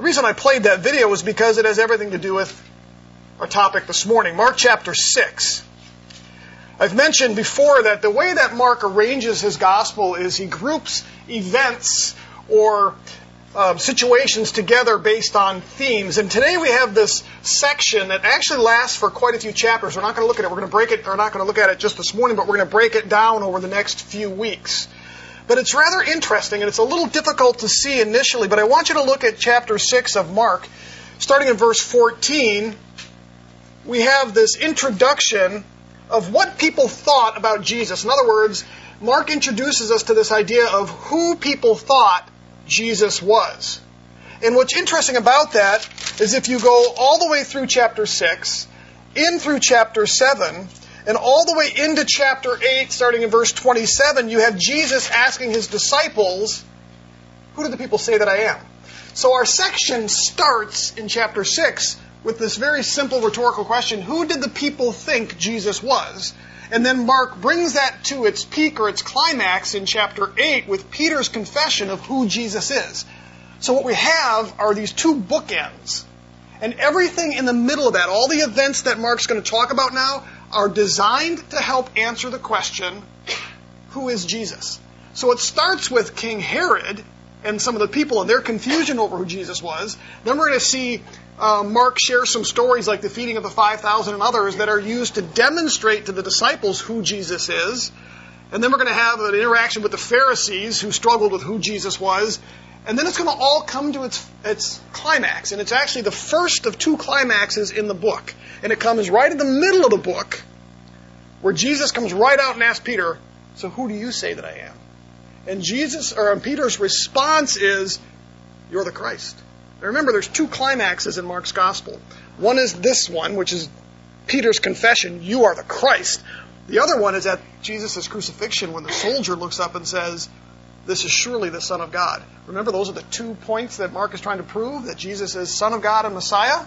The reason I played that video was because it has everything to do with our topic this morning, Mark chapter 6. I've mentioned before that the way that Mark arranges his gospel is he groups events or situations together based on themes. And today we have this section that actually lasts for quite a few chapters. We're not going to look at it. We're going to break it. We're not going to look at it just this morning, but we're going to break it down over the next few weeks. But it's rather interesting, and it's a little difficult to see initially. But I want you to look at chapter 6 of Mark. Starting in verse 14, we have this introduction of what people thought about Jesus. In other words, Mark introduces us to this idea of who people thought Jesus was. And what's interesting about that is if you go all the way through chapter 6, in through chapter 7, and all the way into chapter 8, starting in verse 27, you have Jesus asking his disciples, who do the people say that I am? So our section starts in chapter 6 with this very simple rhetorical question, who did the people think Jesus was? And then Mark brings that to its peak or its climax in chapter 8 with Peter's confession of who Jesus is. So what we have are these two bookends. And everything in the middle of that, all the events that Mark's going to talk about now, are designed to help answer the question, who is Jesus? So it starts with King Herod and some of the people and their confusion over who Jesus was. Then we're going to see Mark share some stories like the feeding of the 5,000 and others that are used to demonstrate to the disciples who Jesus is. And then we're going to have an interaction with the Pharisees who struggled with who Jesus was. And then it's going to all come to its climax. And it's actually the first of two climaxes in the book. And it comes right in the middle of the book where Jesus comes right out and asks Peter, so who do you say that I am? And Peter's response is, you're the Christ. Now remember, there's two climaxes in Mark's gospel. One is this one, which is Peter's confession, you are the Christ. The other one is at Jesus' crucifixion when the soldier looks up and says, this is surely the Son of God. Remember, those are the 2 points that Mark is trying to prove, that Jesus is Son of God and Messiah.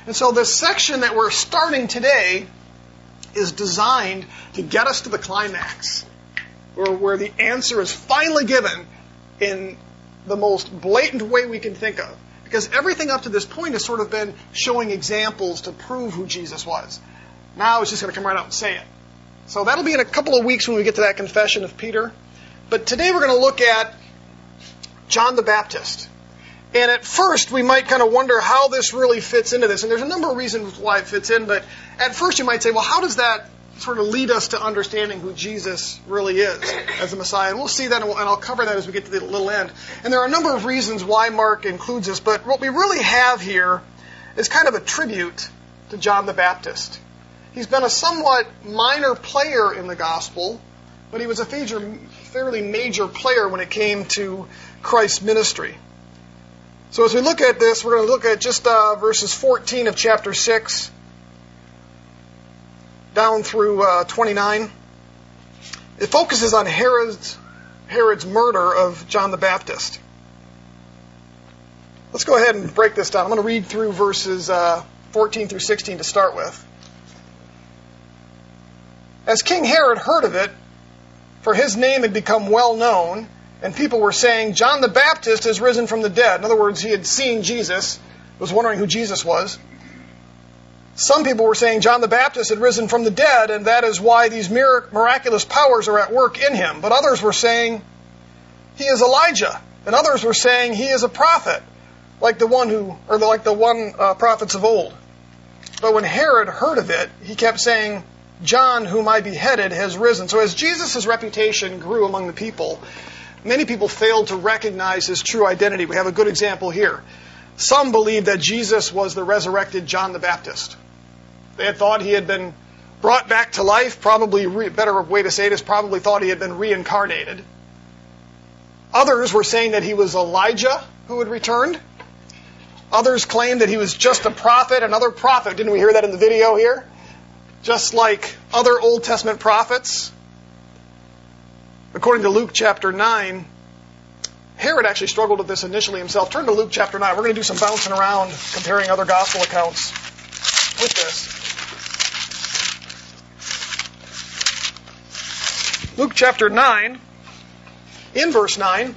And so this section that we're starting today is designed to get us to the climax, where the answer is finally given in the most blatant way we can think of. Because everything up to this point has sort of been showing examples to prove who Jesus was. Now it's just going to come right out and say it. So that'll be in a couple of weeks when we get to that confession of Peter. But today we're going to look at John the Baptist. And at first we might kind of wonder how this really fits into this. And there's a number of reasons why it fits in. But at first you might say, well, how does that sort of lead us to understanding who Jesus really is as the Messiah? And we'll see that, and I'll cover that as we get to the little end. And there are a number of reasons why Mark includes this, but what we really have here is kind of a tribute to John the Baptist. He's been a somewhat minor player in the gospel, but he was a fairly major player when it came to Christ's ministry. So as we look at this, we're going to look at just verses 14 of chapter 6, down through 29. It focuses on Herod's murder of John the Baptist. Let's go ahead and break this down. I'm going to read through verses 14 through 16 to start with. As King Herod heard of it, for his name had become well known, and people were saying, John the Baptist has risen from the dead. In other words, he had seen Jesus, was wondering who Jesus was. Some people were saying John the Baptist had risen from the dead, and that is why these miraculous powers are at work in him. But others were saying he is Elijah, and others were saying he is a prophet, like the prophets of old. But when Herod heard of it, he kept saying, John, whom I beheaded, has risen. So as Jesus' reputation grew among the people, many people failed to recognize his true identity. We have a good example here. Some believed that Jesus was the resurrected John the Baptist. They had thought he had been brought back to life. Probably, better way to say it is probably thought he had been reincarnated. Others were saying that he was Elijah who had returned. Others claimed that he was just a prophet, another prophet. Didn't we hear that in the video here? Just like other Old Testament prophets. According to Luke chapter 9, Herod actually struggled with this initially himself. Turn to Luke chapter 9. We're going to do some bouncing around, comparing other gospel accounts with this. Luke chapter 9, in verse 9,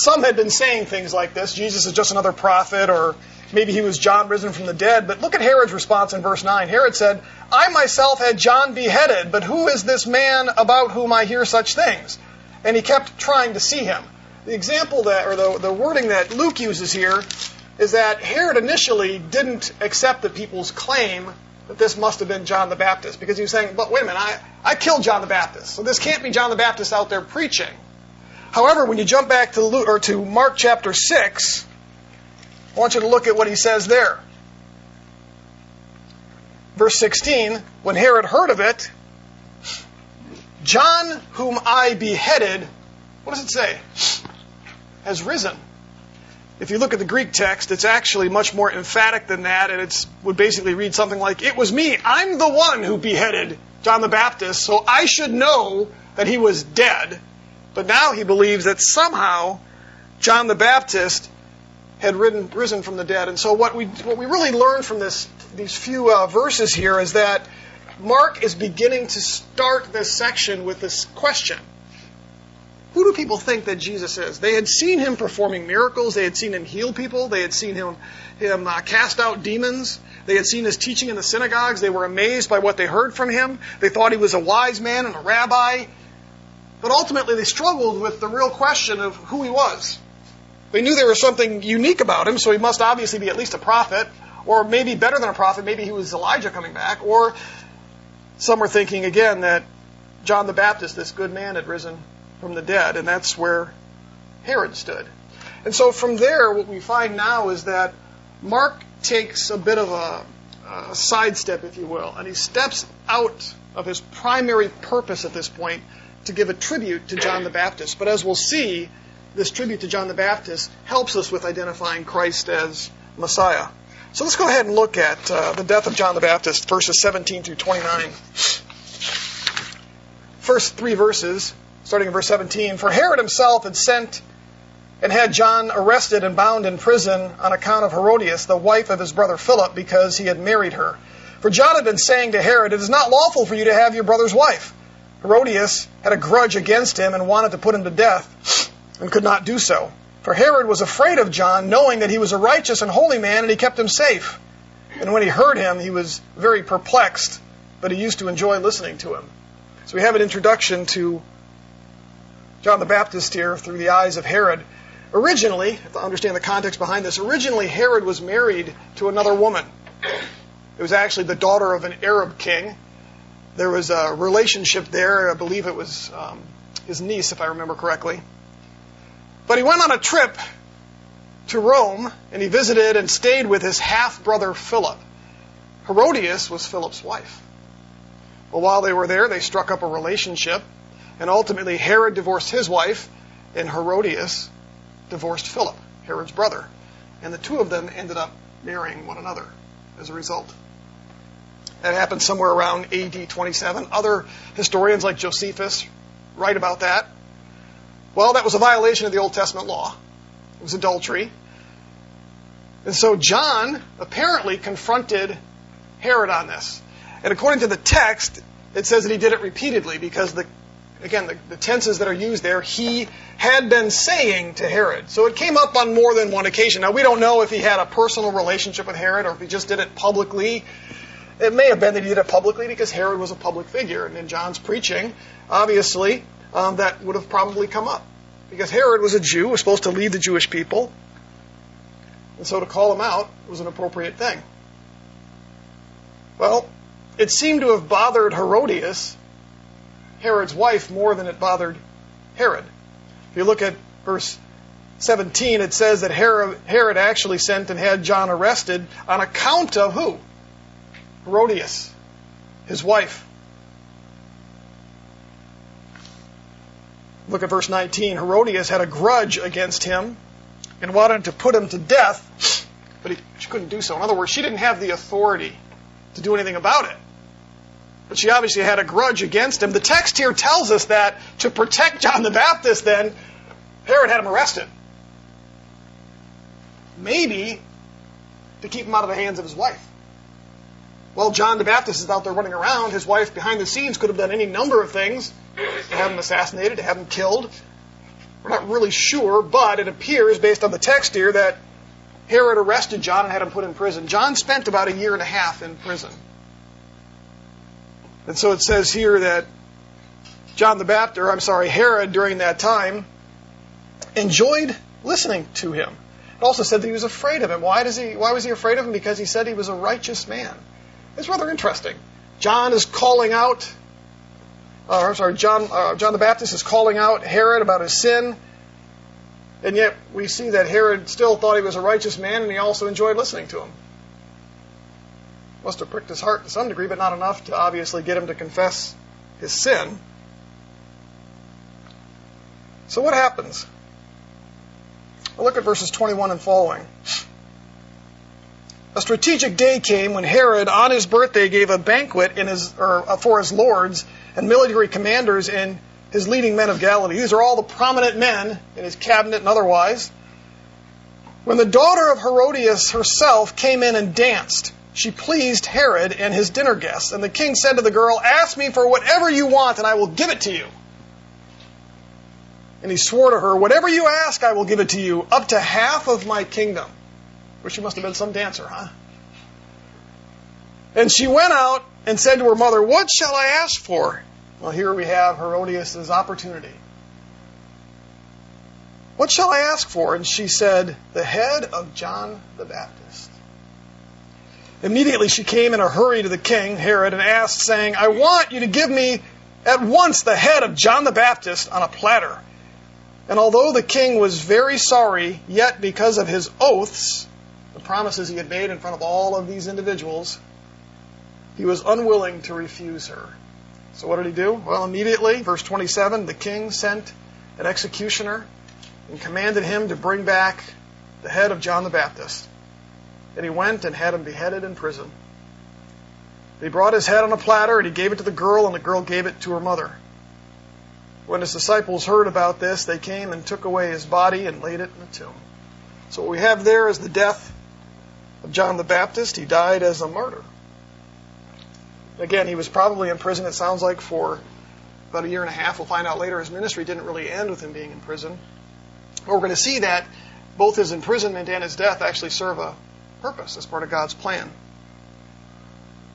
some had been saying things like this. Jesus is just another prophet, or maybe he was John risen from the dead. But look at Herod's response in verse 9. Herod said, I myself had John beheaded, but who is this man about whom I hear such things? And he kept trying to see him. The example that, or the wording that Luke uses here, is that Herod initially didn't accept the people's claim that this must have been John the Baptist, because he was saying, but wait a minute, I killed John the Baptist, so this can't be John the Baptist out there preaching. However, when you jump back to Mark chapter 6, I want you to look at what he says there. Verse 16, when Herod heard of it, John, whom I beheaded, what does it say? Has risen. If you look at the Greek text, it's actually much more emphatic than that, and it would basically read something like, it was me, I'm the one who beheaded John the Baptist, so I should know that he was dead. But now he believes that somehow John the Baptist had risen from the dead. And so what we really learn from these few verses here is that Mark is beginning to start this section with this question. Who do people think that Jesus is? They had seen him performing miracles. They had seen him heal people. They had seen him cast out demons. They had seen his teaching in the synagogues. They were amazed by what they heard from him. They thought he was a wise man and a rabbi. But ultimately they struggled with the real question of who he was. They knew there was something unique about him, so he must obviously be at least a prophet, or maybe better than a prophet, maybe he was Elijah coming back, or some were thinking again that John the Baptist, this good man, had risen from the dead, and that's where Herod stood. And so from there, what we find now is that Mark takes a bit of a sidestep, if you will, and he steps out of his primary purpose at this point to give a tribute to John the Baptist. But as we'll see, this tribute to John the Baptist helps us with identifying Christ as Messiah. So let's go ahead and look at the death of John the Baptist, verses 17 through 29. First three verses, starting in verse 17. For Herod himself had sent and had John arrested and bound in prison on account of Herodias, the wife of his brother Philip, because he had married her. For John had been saying to Herod, it is not lawful for you to have your brother's wife. Herodias had a grudge against him and wanted to put him to death, and could not do so. For Herod was afraid of John, knowing that he was a righteous and holy man, and he kept him safe. And when he heard him, he was very perplexed, but he used to enjoy listening to him. So we have an introduction to John the Baptist here through the eyes of Herod. Originally, you have to understand the context behind this, originally Herod was married to another woman. It was actually the daughter of an Arab king. There was a relationship there. I believe it was his niece, if I remember correctly. But he went on a trip to Rome, and he visited and stayed with his half-brother Philip. Herodias was Philip's wife. Well, while they were there, they struck up a relationship, and ultimately Herod divorced his wife, and Herodias divorced Philip, Herod's brother. And the two of them ended up marrying one another as a result. That happened somewhere around AD 27. Other historians like Josephus write about that. Well, that was a violation of the Old Testament law. It was adultery. And so John apparently confronted Herod on this. And according to the text, it says that he did it repeatedly because, the tenses that are used there, he had been saying to Herod. So it came up on more than one occasion. Now, we don't know if he had a personal relationship with Herod or if he just did it publicly. It may have been that he did it publicly because Herod was a public figure. And in John's preaching, obviously, that would have probably come up. Because Herod was a Jew, was supposed to lead the Jewish people. And so to call him out was an appropriate thing. Well, it seemed to have bothered Herodias, Herod's wife, more than it bothered Herod. If you look at verse 17, it says that Herod actually sent and had John arrested on account of who? Herodias, his wife. Look at verse 19. Herodias had a grudge against him and wanted to put him to death, but she couldn't do so. In other words, she didn't have the authority to do anything about it. But she obviously had a grudge against him. The text here tells us that to protect John the Baptist, then, Herod had him arrested. Maybe to keep him out of the hands of his wife. Well, John the Baptist is out there running around. His wife, behind the scenes, could have done any number of things to have him assassinated, to have him killed. We're not really sure, but it appears, based on the text here, that Herod arrested John and had him put in prison. John spent about 1.5 years in prison. And so it says here that Herod, during that time, enjoyed listening to him. It also said that he was afraid of him. Why was he afraid of him? Because he said he was a righteous man. It's rather interesting. John the Baptist is calling out Herod about his sin, and yet we see that Herod still thought he was a righteous man, and he also enjoyed listening to him. Must have pricked his heart to some degree, but not enough to obviously get him to confess his sin. So what happens? Well, look at verses 21 and following. A strategic day came when Herod, on his birthday, gave a banquet for his lords and military commanders and his leading men of Galilee. These are all the prominent men in his cabinet and otherwise. When the daughter of Herodias herself came in and danced, she pleased Herod and his dinner guests. And the king said to the girl, "Ask me for whatever you want, and I will give it to you." And he swore to her, "Whatever you ask, I will give it to you, up to half of my kingdom." Well, she must have been some dancer, huh? And she went out and said to her mother, "What shall I ask for?" Well, here we have Herodias' opportunity. "What shall I ask for?" And she said, "The head of John the Baptist." Immediately she came in a hurry to the king, Herod, and asked, saying, "I want you to give me at once the head of John the Baptist on a platter." And although the king was very sorry, yet because of his oaths, the promises he had made in front of all of these individuals, he was unwilling to refuse her. So what did he do? Well, immediately, verse 27, the king sent an executioner and commanded him to bring back the head of John the Baptist. And he went and had him beheaded in prison. He brought his head on a platter, and he gave it to the girl, and the girl gave it to her mother. When his disciples heard about this, they came and took away his body and laid it in the tomb. So what we have there is the death of John the Baptist. He died as a martyr. Again, he was probably in prison, it sounds like, for about 1.5 years. We'll find out later his ministry didn't really end with him being in prison. But we're going to see that both his imprisonment and his death actually serve a purpose as part of God's plan.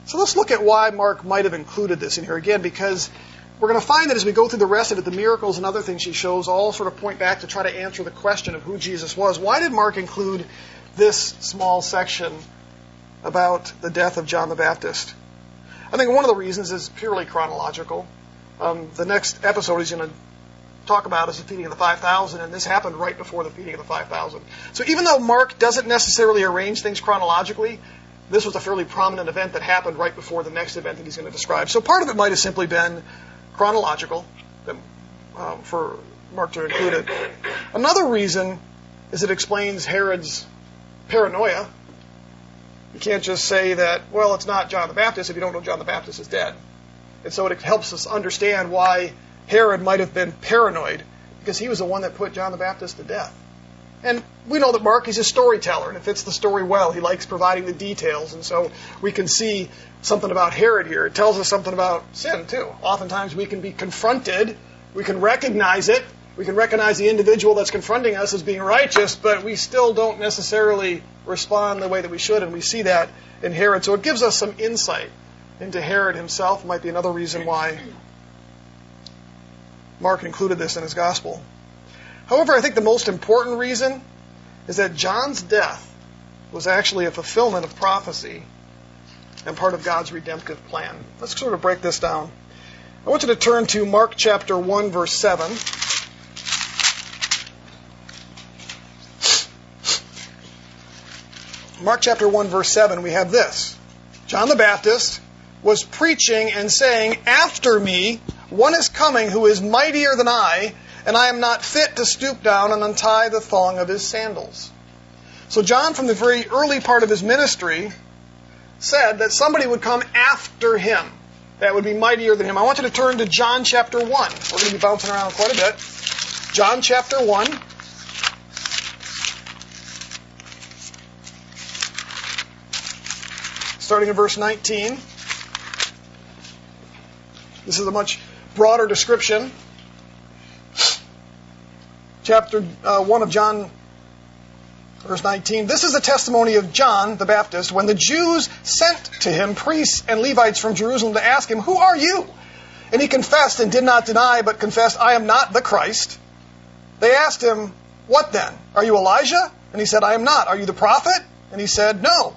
So let's look at why Mark might have included this in here again, because we're going to find that as we go through the rest of it, the miracles and other things he shows all sort of point back to try to answer the question of who Jesus was. Why did Mark include this small section about the death of John the Baptist? I think one of the reasons is purely chronological. The next episode he's going to talk about is the feeding of the 5,000, and this happened right before the feeding of the 5,000. So even though Mark doesn't necessarily arrange things chronologically, this was a fairly prominent event that happened right before the next event that he's going to describe. So part of it might have simply been chronological for Mark to include it. Another reason is it explains Herod's paranoia. You can't just say that, well, it's not John the Baptist if you don't know John the Baptist is dead. And so it helps us understand why Herod might have been paranoid, because he was the one that put John the Baptist to death. And we know that Mark is a storyteller, and it fits the story well. He likes providing the details, and so we can see something about Herod here. It tells us something about sin, too. Oftentimes we can be confronted, we can recognize it, we can recognize the individual that's confronting us as being righteous, but we still don't necessarily respond the way that we should, and we see that in Herod. So it gives us some insight into Herod himself. Might be another reason why Mark included this in his gospel. However, I think the most important reason is that John's death was actually a fulfillment of prophecy and part of God's redemptive plan. Let's sort of break this down. I want you to turn to Mark chapter 1, verse 7. Mark chapter 1, verse 7, we have this. John the Baptist was preaching and saying, "After me, one is coming who is mightier than I, and I am not fit to stoop down and untie the thong of his sandals." So John, from the very early part of his ministry, said that somebody would come after him that would be mightier than him. I want you to turn to John chapter 1. We're going to be bouncing around quite a bit. John chapter 1. Starting in verse 19. This is a much broader description. chapter 1 of John, verse 19. This is the testimony of John the Baptist when the Jews sent to him priests and Levites from Jerusalem to ask him, "Who are you?" And he confessed and did not deny, but confessed, "I am not the Christ." They asked him, "What then? Are you Elijah?" And he said, "I am not." "Are you the prophet?" And he said, "No."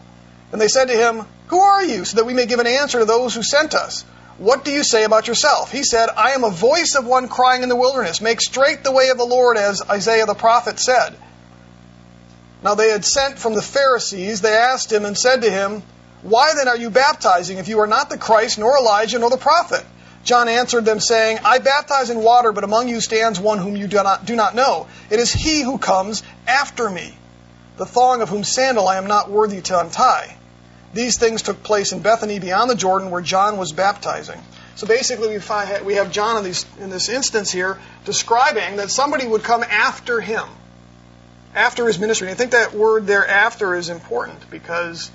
And they said to him, "Who are you, so that we may give an answer to those who sent us? What do you say about yourself?" He said, "I am a voice of one crying in the wilderness, 'Make straight the way of the Lord,' as Isaiah the prophet said." Now they had sent from the Pharisees. They asked him and said to him, "Why then are you baptizing, if you are not the Christ, nor Elijah, nor the prophet?" John answered them, saying, "I baptize in water, but among you stands one whom you do not know. It is he who comes after me, the thong of whose sandal I am not worthy to untie." These things took place in Bethany beyond the Jordan, where John was baptizing. So basically we have John in this instance here describing that somebody would come after him, after his ministry. And I think that word there, "after," is important, because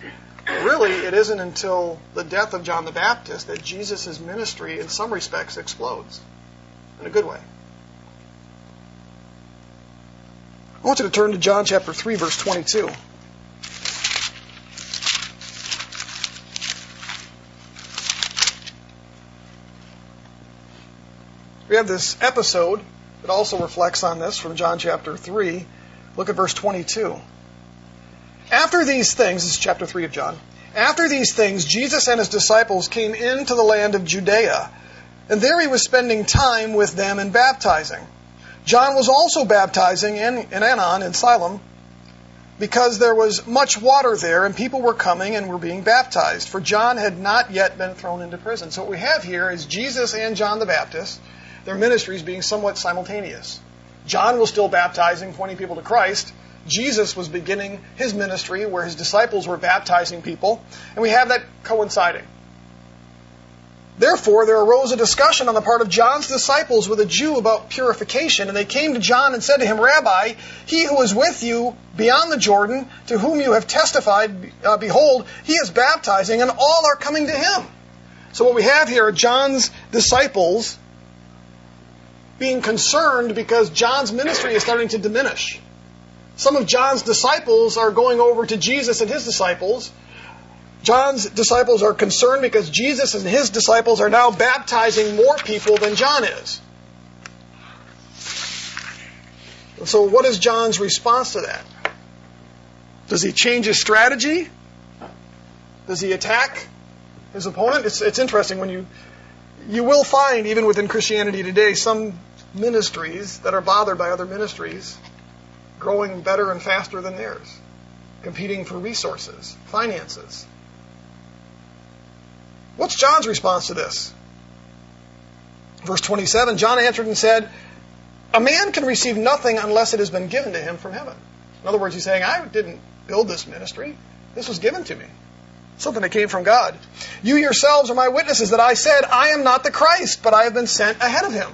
really it isn't until the death of John the Baptist that Jesus' ministry in some respects explodes in a good way. I want you to turn to John chapter 3, verse 22. We have this episode that also reflects on this from John chapter 3. Look at verse 22. After these things, this is chapter 3 of John. After these things, Jesus and his disciples came into the land of Judea, and there he was spending time with them and baptizing. John was also baptizing in Aenon in Siloam, because there was much water there, and people were coming and were being baptized, for John had not yet been thrown into prison. So what we have here is Jesus and John the Baptist, their ministries being somewhat simultaneous. John was still baptizing, pointing people to Christ. Jesus was beginning his ministry where his disciples were baptizing people, and we have that coinciding. Therefore, there arose a discussion on the part of John's disciples with a Jew about purification, and they came to John and said to him, "Rabbi, he who is with you beyond the Jordan, to whom you have testified, behold, he is baptizing, and all are coming to him." So what we have here are John's disciples being concerned because John's ministry is starting to diminish. Some of John's disciples are going over to Jesus and his disciples. John's disciples are concerned because Jesus and his disciples are now baptizing more people than John is. So what is John's response to that? Does he change his strategy? Does he attack his opponent? It's interesting when you will find, even within Christianity today, some ministries that are bothered by other ministries growing better and faster than theirs, competing for resources, finances. What's John's response to this? Verse 27, John answered and said, "A man can receive nothing unless it has been given to him from heaven." In other words, he's saying, I didn't build this ministry. This was given to me. Something that came from God. "You yourselves are my witnesses that I said, I am not the Christ, but I have been sent ahead of him.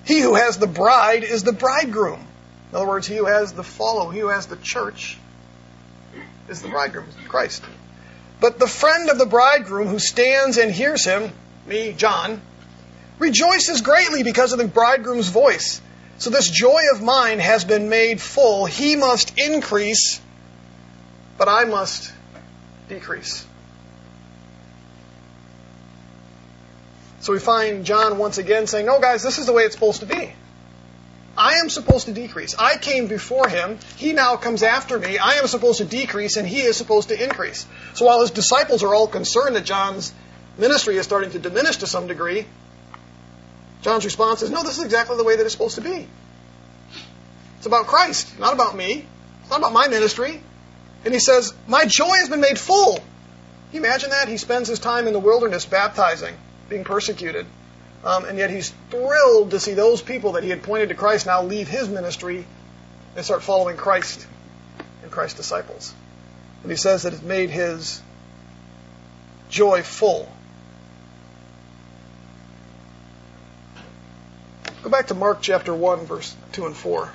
He who has the bride is the bridegroom." In other words, he who has the he who has the church is the bridegroom, Christ. "But the friend of the bridegroom who stands and hears him," me, John, "rejoices greatly because of the bridegroom's voice. So this joy of mine has been made full. He must increase, but I must decrease." So we find John once again saying, "No, guys, this is the way it's supposed to be. I am supposed to decrease. I came before him. He now comes after me. I am supposed to decrease, and he is supposed to increase." So while his disciples are all concerned that John's ministry is starting to diminish to some degree, John's response is, "No, this is exactly the way that it's supposed to be. It's about Christ, not about me. It's not about my ministry." And he says, "My joy has been made full." Can you imagine that? He spends his time in the wilderness baptizing, being persecuted. And yet he's thrilled to see those people that he had pointed to Christ now leave his ministry and start following Christ and Christ's disciples. And he says that it made his joy full. Go back to Mark chapter 1, verse 2 and 4.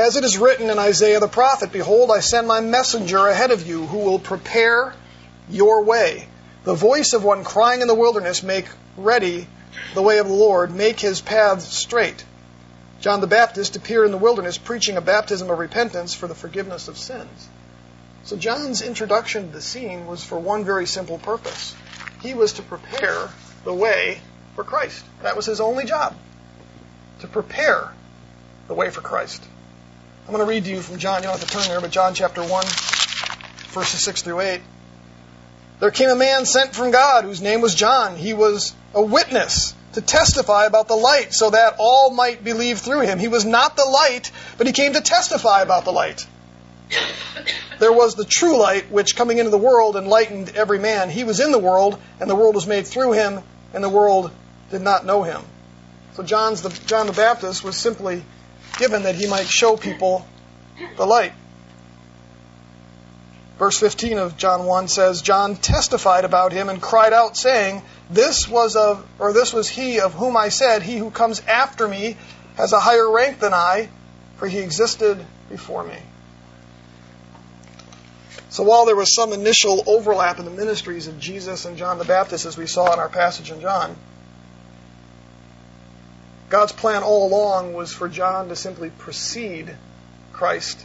as it is written in Isaiah the prophet, Behold, I send my messenger ahead of you, who will prepare your way. The voice of one crying in the wilderness, Make ready the way of the Lord, make his paths straight. John the Baptist appeared in the wilderness, preaching a baptism of repentance for the forgiveness of sins. So John's introduction to the scene was for one very simple purpose. He was to prepare the way for Christ. That was his only job, to prepare the way for Christ. I'm going to read to you from John. You don't have to turn there, but John chapter 1, verses 6 through 8. There came a man sent from God whose name was John. He was a witness to testify about the light so that all might believe through him. He was not the light, but he came to testify about the light. There was the true light, which coming into the world enlightened every man. He was in the world, and the world was made through him, and the world did not know him. So John the Baptist was simply given that he might show people the light. Verse 15 of John 1 says, John testified about him and cried out, saying, This was he of whom I said, He who comes after me has a higher rank than I, for he existed before me. So while there was some initial overlap in the ministries of Jesus and John the Baptist, as we saw in our passage in John, God's plan all along was for John to simply precede Christ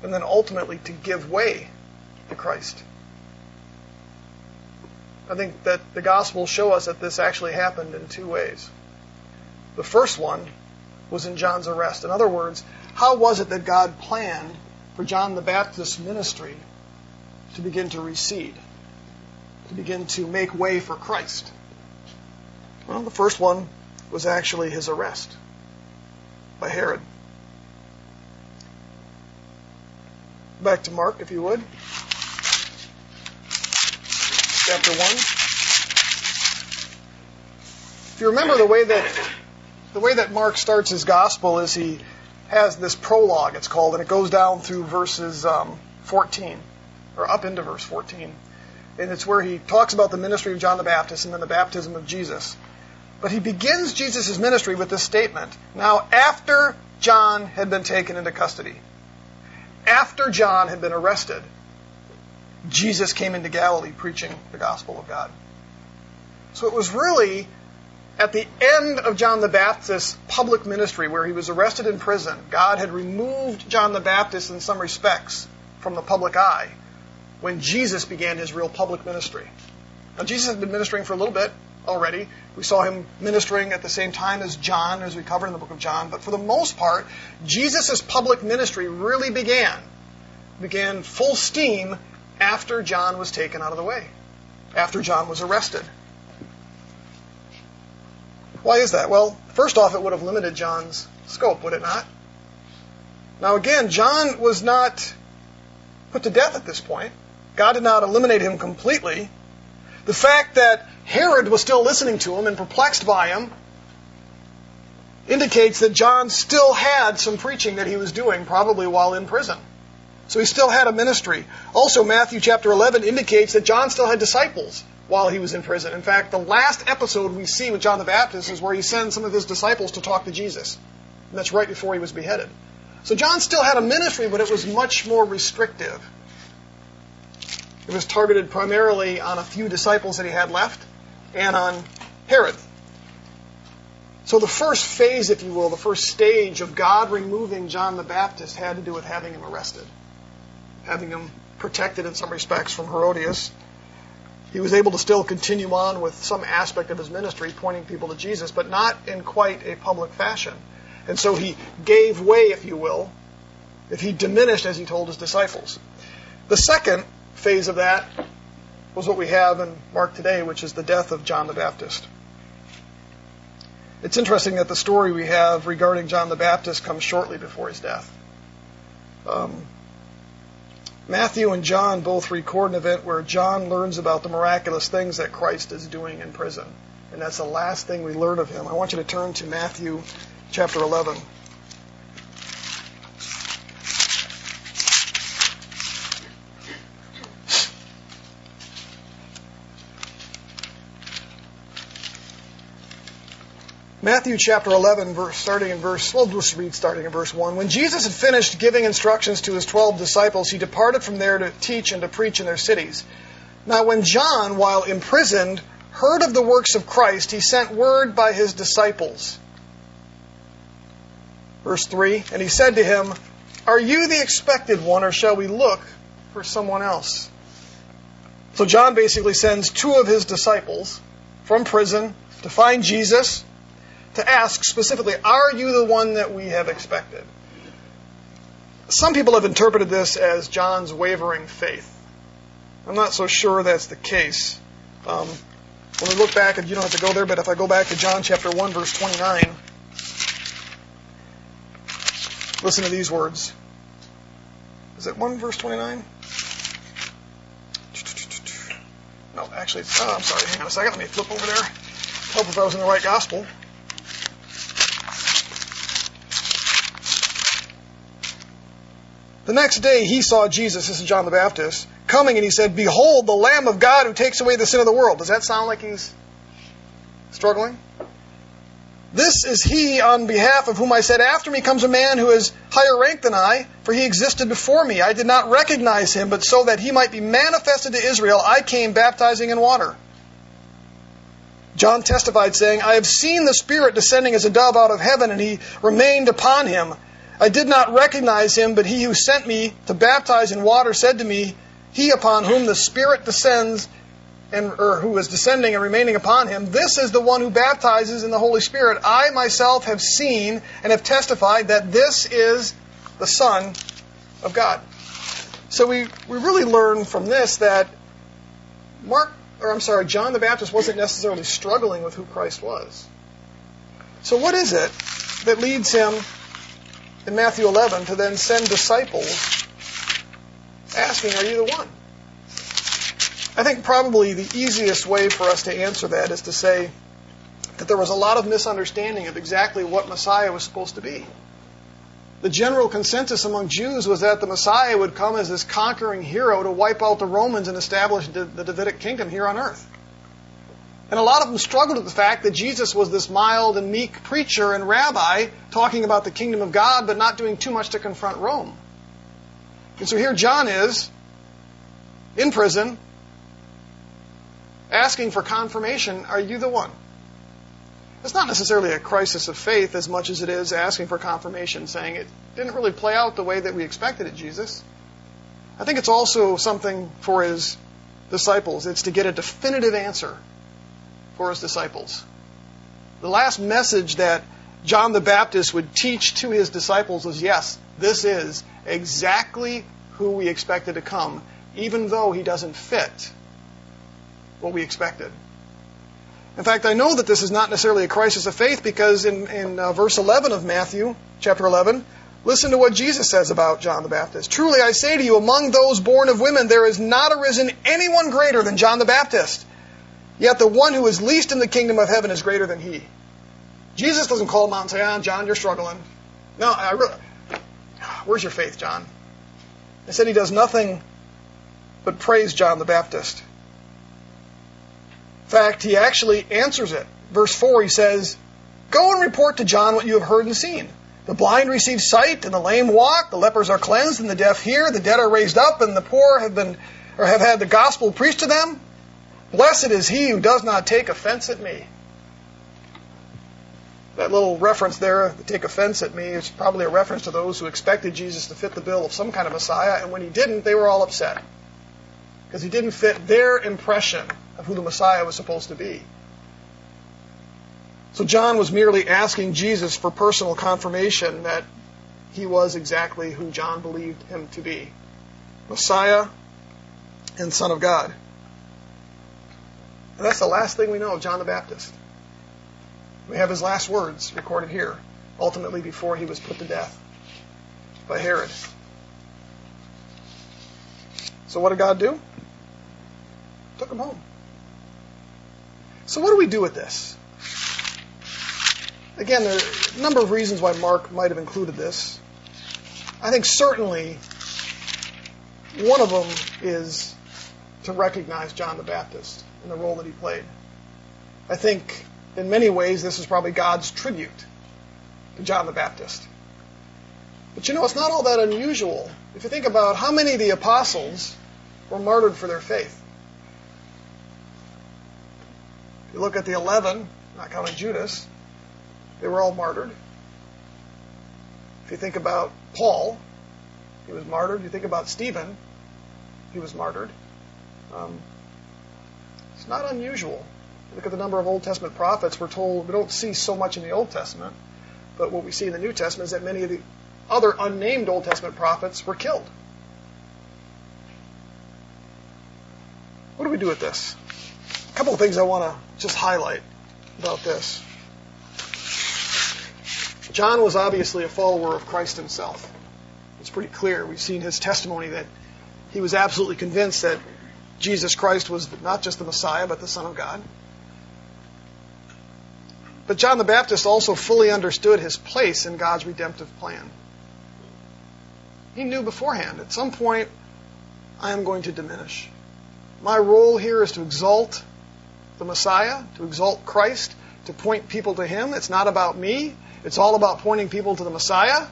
and then ultimately to give way to Christ. I think that the Gospels show us that this actually happened in two ways. The first one was in John's arrest. In other words, how was it that God planned for John the Baptist's ministry to begin to recede, to begin to make way for Christ? Well, the first one was actually his arrest by Herod. Back to Mark, if you would. Chapter 1. If you remember, the way that Mark starts his gospel is he has this prologue, it's called, and it goes down through verses 14, or up into verse 14. And it's where he talks about the ministry of John the Baptist and then the baptism of Jesus. But he begins Jesus' ministry with this statement. Now, after John had been taken into custody, after John had been arrested, Jesus came into Galilee preaching the gospel of God. So it was really at the end of John the Baptist's public ministry, where he was arrested in prison. God had removed John the Baptist in some respects from the public eye when Jesus began his real public ministry. Now, Jesus had been ministering for a little bit already. We saw him ministering at the same time as John, as we covered in the book of John. But for the most part, Jesus' public ministry really began full steam after John was taken out of the way, after John was arrested. Why is that? Well, first off, it would have limited John's scope, would it not? Now again, John was not put to death at this point. God did not eliminate him completely. The fact that Herod was still listening to him and perplexed by him indicates that John still had some preaching that he was doing, probably while in prison. So he still had a ministry. Also, Matthew chapter 11 indicates that John still had disciples while he was in prison. In fact, the last episode we see with John the Baptist is where he sends some of his disciples to talk to Jesus. And that's right before he was beheaded. So John still had a ministry, but it was much more restrictive. It was targeted primarily on a few disciples that he had left and on Herod. So the first phase, if you will, the first stage of God removing John the Baptist had to do with having him arrested, having him protected in some respects from Herodias. He was able to still continue on with some aspect of his ministry, pointing people to Jesus, but not in quite a public fashion. And so he gave way, if you will, if he diminished as he told his disciples. The second phase of that was what we have in Mark today, which is the death of John the Baptist. It's interesting that the story we have regarding John the Baptist comes shortly before his death. Matthew and John both record an event where John learns about the miraculous things that Christ is doing in prison. And that's the last thing we learn of him. I want you to turn to Matthew chapter 11. Matthew chapter 11, we'll just read starting in verse 1. When Jesus had finished giving instructions to his 12 disciples, he departed from there to teach and to preach in their cities. Now when John, while imprisoned, heard of the works of Christ, he sent word by his disciples. Verse 3, and he said to him, "Are you the expected one, or shall we look for someone else?" So John basically sends two of his disciples from prison to find Jesus, to ask specifically, are you the one that we have expected? Some people have interpreted this as John's wavering faith. I'm not so sure that's the case. When we look back, and you don't have to go there, but if I go back to John chapter 1, verse 29, listen to these words. Is it 1 verse 29? No, actually, I'm sorry, hang on a second. Let me flip over there. Help if I was in the right gospel. The next day he saw Jesus, this is John the Baptist, coming, and he said, "Behold, the Lamb of God who takes away the sin of the world." Does that sound like he's struggling? "This is he on behalf of whom I said, after me comes a man who is higher ranked than I, for he existed before me. I did not recognize him, but so that he might be manifested to Israel, I came baptizing in water." John testified, saying, "I have seen the Spirit descending as a dove out of heaven, and he remained upon him. I did not recognize him, but he who sent me to baptize in water said to me, he upon whom the Spirit descends, or who is descending and remaining upon him, this is the one who baptizes in the Holy Spirit. I myself have seen and have testified that this is the Son of God." So we really learn from this that John the Baptist wasn't necessarily struggling with who Christ was. So what is it that leads him in Matthew 11 to then send disciples asking, "Are you the one?" I think probably the easiest way for us to answer that is to say that there was a lot of misunderstanding of exactly what Messiah was supposed to be. The general consensus among Jews was that the Messiah would come as this conquering hero to wipe out the Romans and establish the Davidic kingdom here on earth. And a lot of them struggled with the fact that Jesus was this mild and meek preacher and rabbi talking about the kingdom of God, but not doing too much to confront Rome. And so here John is, in prison, asking for confirmation, "Are you the one?" It's not necessarily a crisis of faith as much as it is asking for confirmation, saying it didn't really play out the way that we expected it, Jesus. I think it's also something for his disciples. It's to get a definitive answer for his disciples. The last message that John the Baptist would teach to his disciples was, yes, this is exactly who we expected to come, even though he doesn't fit what we expected. In fact, I know that this is not necessarily a crisis of faith because in verse 11 of Matthew, chapter 11, listen to what Jesus says about John the Baptist. "Truly I say to you, among those born of women, there has not arisen anyone greater than John the Baptist. Yet the one who is least in the kingdom of heaven is greater than he." Jesus doesn't call him out and say, "John, you're struggling." No, where's your faith, John? Instead, he does nothing but praise John the Baptist. In fact, he actually answers it. Verse 4, he says, "Go and report to John what you have heard and seen. The blind receive sight, and the lame walk, the lepers are cleansed, and the deaf hear, the dead are raised up, and the poor have had the gospel preached to them. Blessed is he who does not take offense at me." That little reference there, "take offense at me," is probably a reference to those who expected Jesus to fit the bill of some kind of Messiah, and when he didn't, they were all upset. Because he didn't fit their impression of who the Messiah was supposed to be. So John was merely asking Jesus for personal confirmation that he was exactly who John believed him to be. Messiah and Son of God. And that's the last thing we know of John the Baptist. We have his last words recorded here, ultimately before he was put to death by Herod. So what did God do? Took him home. So what do we do with this? Again, there are a number of reasons why Mark might have included this. I think certainly one of them is to recognize John the Baptist and the role that he played. I think in many ways, this is probably God's tribute to John the Baptist. But it's not all that unusual. If you think about how many of the apostles were martyred for their faith. If you look at the 11, not counting Judas, they were all martyred. If you think about Paul, he was martyred. If you think about Stephen, he was martyred. It's not unusual. Look at the number of Old Testament prophets. We're told we don't see so much in the Old Testament, but what we see in the New Testament is that many of the other unnamed Old Testament prophets were killed. What do we do with this? A couple of things I want to just highlight about this. John was obviously a follower of Christ himself. It's pretty clear. We've seen his testimony that he was absolutely convinced that Jesus Christ was not just the Messiah, but the Son of God. But John the Baptist also fully understood his place in God's redemptive plan. He knew beforehand, at some point, I am going to diminish. My role here is to exalt the Messiah, to exalt Christ, to point people to him. It's not about me. It's all about pointing people to the Messiah.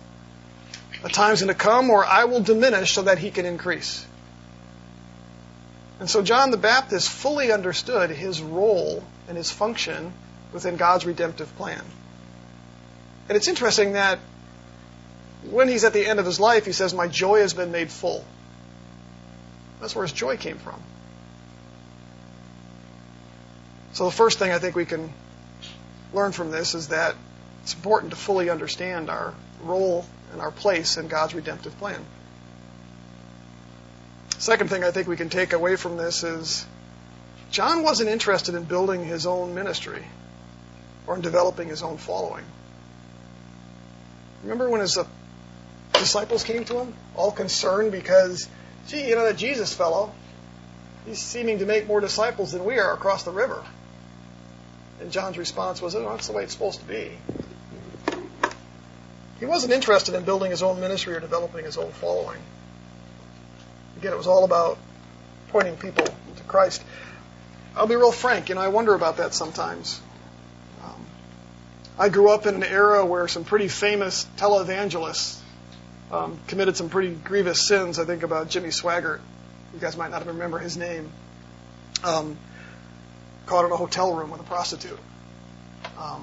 A time's going to come where I will diminish so that he can increase. And so John the Baptist fully understood his role and his function within God's redemptive plan. And it's interesting that when he's at the end of his life, he says, my joy has been made full. That's where his joy came from. So the first thing I think we can learn from this is that it's important to fully understand our role and our place in God's redemptive plan. Second thing I think we can take away from this is John wasn't interested in building his own ministry or in developing his own following. Remember when his disciples came to him, all concerned because, that Jesus fellow, he's seeming to make more disciples than we are across the river. And John's response was, that's the way it's supposed to be. He wasn't interested in building his own ministry or developing his own following. Again, it was all about pointing people to Christ. I'll be real frank, I wonder about that sometimes. I grew up in an era where some pretty famous televangelists committed some pretty grievous sins. I think about Jimmy Swaggart. You guys might not remember his name. Caught in a hotel room with a prostitute. I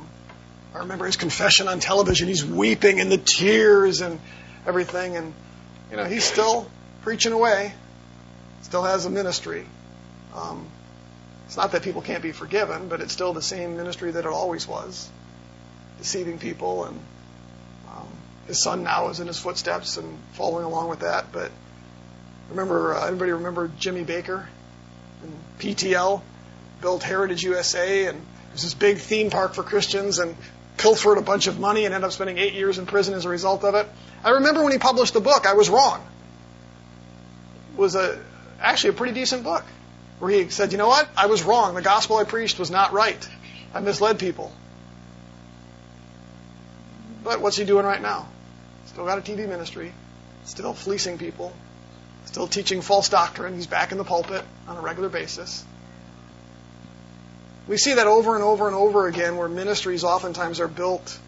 remember his confession on television. He's weeping and the tears and everything. And, he's still preaching away. Still has a ministry. It's not that people can't be forgiven, but it's still the same ministry that it always was. Deceiving people, and his son now is in his footsteps and following along with that. But anybody remember Jimmy Baker and PTL built Heritage USA, and there's this big theme park for Christians, and pilfered a bunch of money and ended up spending 8 years in prison as a result of it. I remember when he published the book, I Was Wrong. It was actually a pretty decent book, where he said, you know what? I was wrong. The gospel I preached was not right. I misled people. But what's he doing right now? Still got a TV ministry, still fleecing people, still teaching false doctrine. He's back in the pulpit on a regular basis. We see that over and over and over again, where ministries oftentimes are built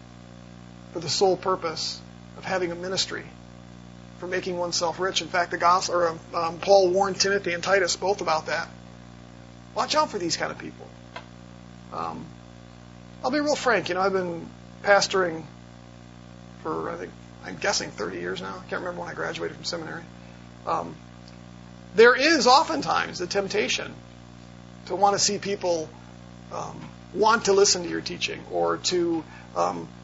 for the sole purpose of having a ministry, for making oneself rich. In fact, Paul warned Timothy and Titus both about that. Watch out for these kind of people. I'll be real frank. I've been pastoring for, I'm guessing 30 years now. I can't remember when I graduated from seminary. There is oftentimes the temptation to want to see people want to listen to your teaching or to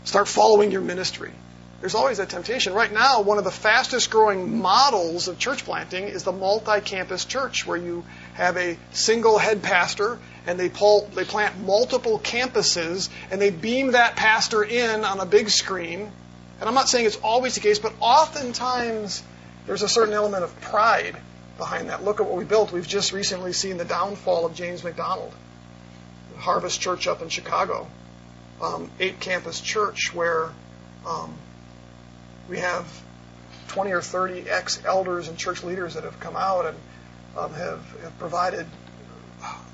start following your ministry. There's always that temptation. Right now, one of the fastest growing models of church planting is the multi-campus church, where you have a single head pastor and they plant multiple campuses and they beam that pastor in on a big screen. And I'm not saying it's always the case, but oftentimes there's a certain element of pride behind that. Look at what we built. We've just recently seen the downfall of James McDonald, the Harvest Church up in Chicago, 8-campus church where we have 20 or 30 ex-elders and church leaders that have come out and have provided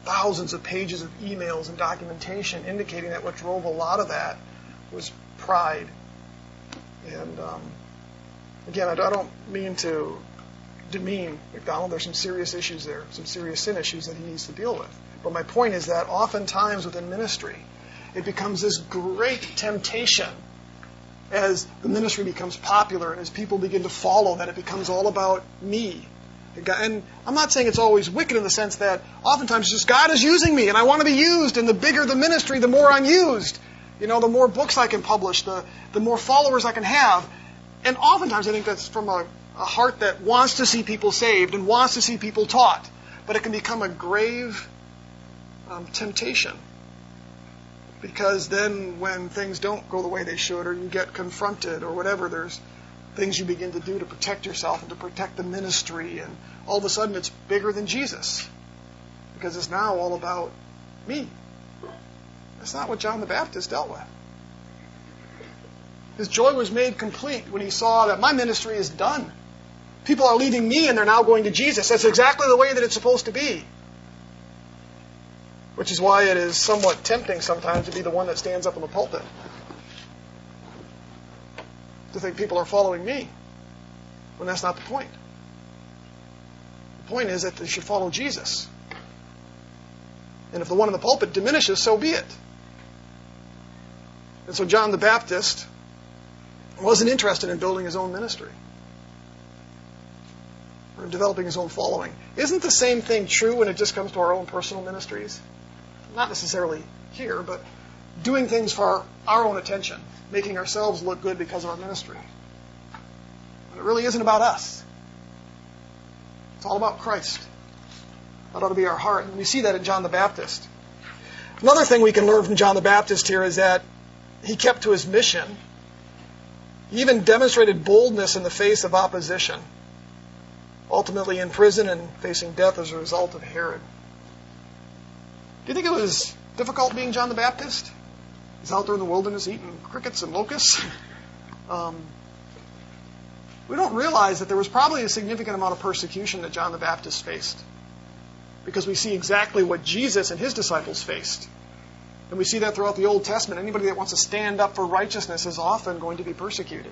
thousands of pages of emails and documentation indicating that what drove a lot of that was pride. And again, I don't mean to demean MacDonald. There's some serious issues there, some serious sin issues that he needs to deal with. But my point is that oftentimes within ministry, it becomes this great temptation as the ministry becomes popular and as people begin to follow, that it becomes all about me. And I'm not saying it's always wicked in the sense that oftentimes it's just God is using me and I want to be used, and the bigger the ministry, the more I'm used. The more books I can publish, the more followers I can have. And oftentimes I think that's from a heart that wants to see people saved and wants to see people taught. But it can become a grave temptation. Because then when things don't go the way they should, or you get confronted or whatever, there's things you begin to do to protect yourself and to protect the ministry. And all of a sudden it's bigger than Jesus. Because it's now all about me. That's not what John the Baptist dealt with. His joy was made complete when he saw that my ministry is done. People are leaving me and they're now going to Jesus. That's exactly the way that it's supposed to be. Which is why it is somewhat tempting sometimes to be the one that stands up in the pulpit. To think people are following me, when that's not the point. The point is that they should follow Jesus. And if the one in the pulpit diminishes, so be it. And so John the Baptist wasn't interested in building his own ministry or developing his own following. Isn't the same thing true when it just comes to our own personal ministries? Not necessarily here, but doing things for our own attention, making ourselves look good because of our ministry. And it really isn't about us. It's all about Christ. That ought to be our heart. And we see that in John the Baptist. Another thing we can learn from John the Baptist here is that he kept to his mission. He even demonstrated boldness in the face of opposition, ultimately in prison and facing death as a result of Herod. Do you think it was difficult being John the Baptist? He's out there in the wilderness eating crickets and locusts. We don't realize that there was probably a significant amount of persecution that John the Baptist faced, because we see exactly what Jesus and his disciples faced. And we see that throughout the Old Testament. Anybody that wants to stand up for righteousness is often going to be persecuted.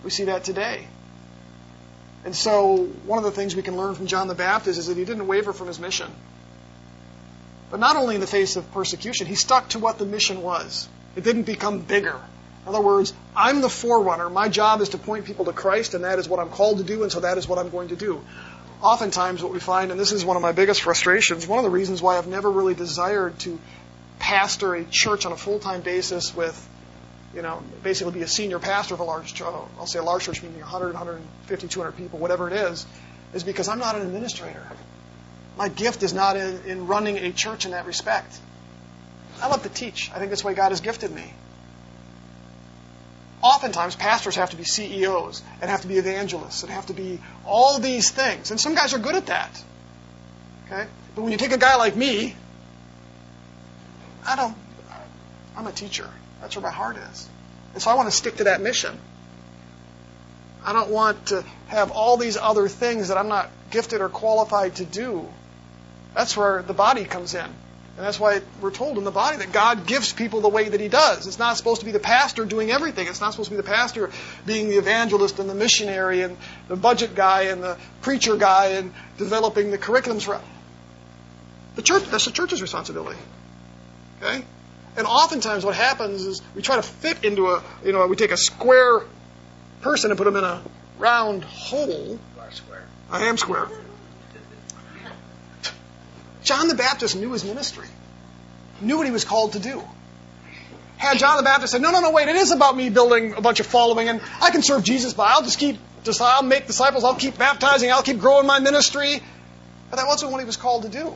We see that today. And so one of the things we can learn from John the Baptist is that he didn't waver from his mission. But not only in the face of persecution, he stuck to what the mission was. It didn't become bigger. In other words, I'm the forerunner. My job is to point people to Christ, and that is what I'm called to do, and so that is what I'm going to do. Oftentimes what we find, and this is one of my biggest frustrations, one of the reasons why I've never really desired to pastor a church on a full-time basis with, basically be a senior pastor of a large church, I'll say a large church meaning 100, 150, 200 people, whatever it is because I'm not an administrator. My gift is not in running a church in that respect. I love to teach. I think that's why God has gifted me. Oftentimes, pastors have to be CEOs and have to be evangelists and have to be all these things. And some guys are good at that. Okay? But when you take a guy like me, I'm a teacher. That's where my heart is. And so I want to stick to that mission. I don't want to have all these other things that I'm not gifted or qualified to do. That's where the body comes in. And that's why we're told in the body that God gives people the way that he does. It's not supposed to be the pastor doing everything. It's not supposed to be the pastor being the evangelist and the missionary and the budget guy and the preacher guy and developing the curriculums for the church. That's the church's responsibility. Okay? And oftentimes what happens is we try to fit into we take a square person and put him in a round hole. You are square. I am square. John the Baptist knew his ministry, knew what he was called to do. Had John the Baptist said, no, wait, it is about me building a bunch of following, and I can serve Jesus, but I'll make disciples, I'll keep baptizing, I'll keep growing my ministry. But that wasn't what he was called to do.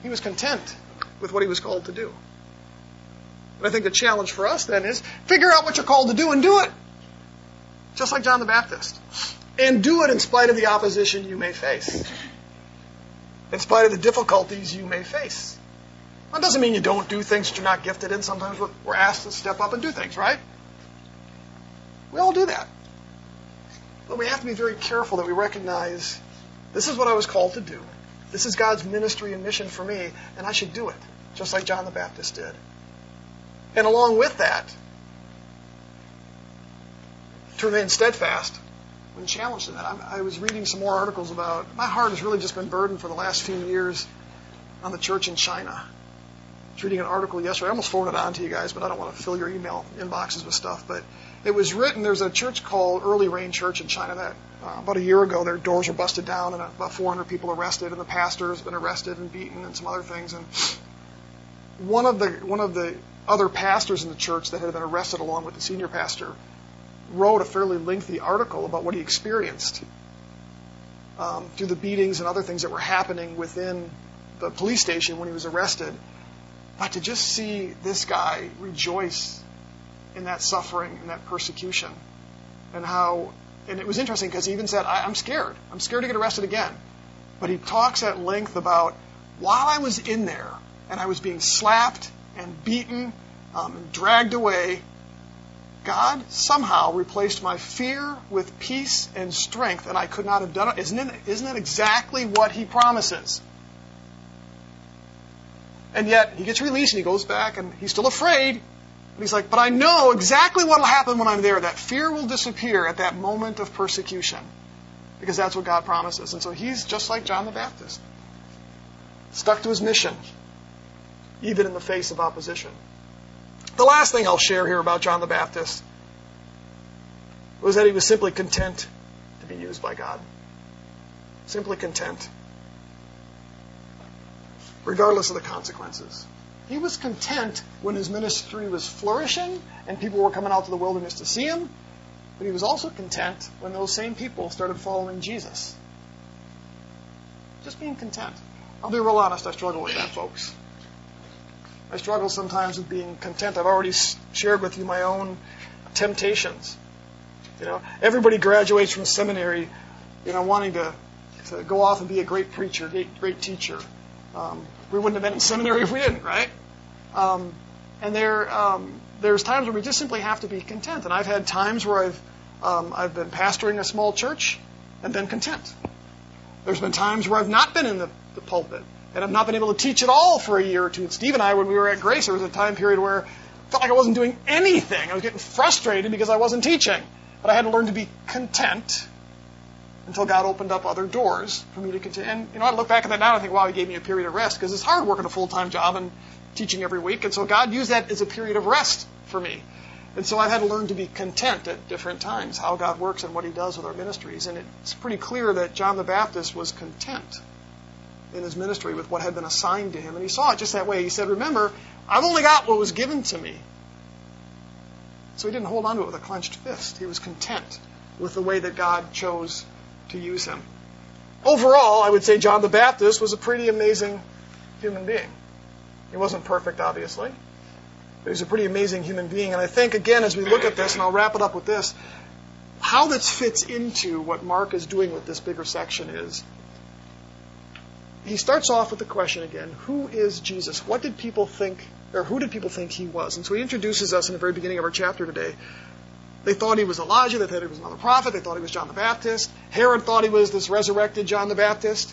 He was content with what he was called to do. And I think the challenge for us then is figure out what you're called to do and do it. Just like John the Baptist. And do it in spite of the opposition you may face. In spite of the difficulties you may face. That doesn't mean you don't do things that you're not gifted in. Sometimes we're asked to step up and do things, right? We all do that. But we have to be very careful that we recognize this is what I was called to do. This is God's ministry and mission for me, and I should do it, just like John the Baptist did. And along with that, to remain steadfast when challenged in that. I was reading some more articles about, my heart has really just been burdened for the last few years on the church in China. I was reading an article yesterday. I almost forwarded it on to you guys, but I don't want to fill your email inboxes with stuff. But it was written, there's a church called Early Rain Church in China that about a year ago, their doors were busted down and about 400 people arrested, and the pastor has been arrested and beaten and some other things. And one of the other pastors in the church that had been arrested along with the senior pastor wrote a fairly lengthy article about what he experienced through the beatings and other things that were happening within the police station when he was arrested. But to just see this guy rejoice in that suffering and that persecution, and it was interesting because he even said, I'm scared. I'm scared to get arrested again. But he talks at length about while I was in there and I was being slapped and beaten and dragged away, God somehow replaced my fear with peace and strength, and I could not have done it. Isn't that exactly what he promises? And yet, he gets released, and he goes back, and he's still afraid. And he's like, but I know exactly what will happen when I'm there. That fear will disappear at that moment of persecution, because that's what God promises. And so he's just like John the Baptist, stuck to his mission, even in the face of opposition. The last thing I'll share here about John the Baptist was that he was simply content to be used by God. Simply content, regardless of the consequences. He was content when his ministry was flourishing and people were coming out to the wilderness to see him, but he was also content when those same people started following Jesus. Just being content. I'll be real honest, I struggle with that, folks. I struggle sometimes with being content. I've already shared with you my own temptations. Everybody graduates from seminary, wanting to go off and be a great preacher, great teacher. We wouldn't have been in seminary if we didn't, right? And there's times where we just simply have to be content. And I've had times where I've been pastoring a small church and been content. There's been times where I've not been in the pulpit and I've not been able to teach at all for a year or two. And Steve and I, when we were at Grace, there was a time period where I felt like I wasn't doing anything. I was getting frustrated because I wasn't teaching. But I had to learn to be content until God opened up other doors for me to continue. And I look back at that now and I think, wow, he gave me a period of rest, because it's hard working a full-time job and teaching every week. And so God used that as a period of rest for me. And so I've had to learn to be content at different times, how God works and what he does with our ministries. And it's pretty clear that John the Baptist was content in his ministry with what had been assigned to him. And he saw it just that way. He said, remember, I've only got what was given to me. So he didn't hold on to it with a clenched fist. He was content with the way that God chose to use him. Overall, I would say John the Baptist was a pretty amazing human being. He wasn't perfect, obviously, but he was a pretty amazing human being. And I think, again, as we look at this, and I'll wrap it up with this, how this fits into what Mark is doing with this bigger section is, he starts off with the question again, who is Jesus? What did people think, or who did people think he was? And so he introduces us in the very beginning of our chapter today. They thought he was Elijah. They thought he was another prophet. They thought he was John the Baptist. Herod thought he was this resurrected John the Baptist.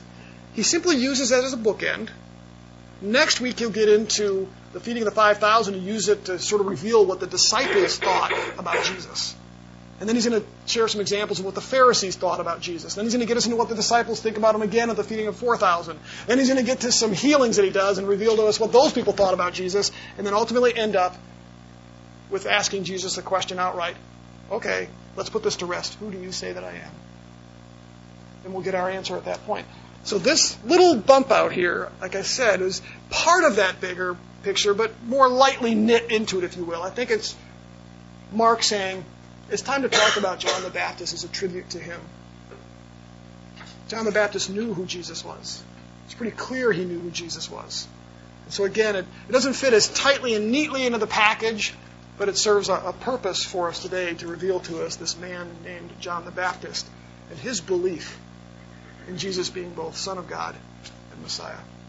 He simply uses that as a bookend. Next week he'll get into the feeding of the 5,000 and use it to sort of reveal what the disciples thought about Jesus. And then he's going to share some examples of what the Pharisees thought about Jesus. Then he's going to get us into what the disciples think about him again at the feeding of 4,000. Then he's going to get to some healings that he does and reveal to us what those people thought about Jesus. And then ultimately end up with asking Jesus the question outright, okay, let's put this to rest. Who do you say that I am? And we'll get our answer at that point. So this little bump out here, like I said, is part of that bigger picture, but more lightly knit into it, if you will. I think it's Mark saying, it's time to talk about John the Baptist as a tribute to him. John the Baptist knew who Jesus was. It's pretty clear he knew who Jesus was. And so again, it doesn't fit as tightly and neatly into the package, but it serves a purpose for us today to reveal to us this man named John the Baptist and his belief in Jesus being both Son of God and Messiah.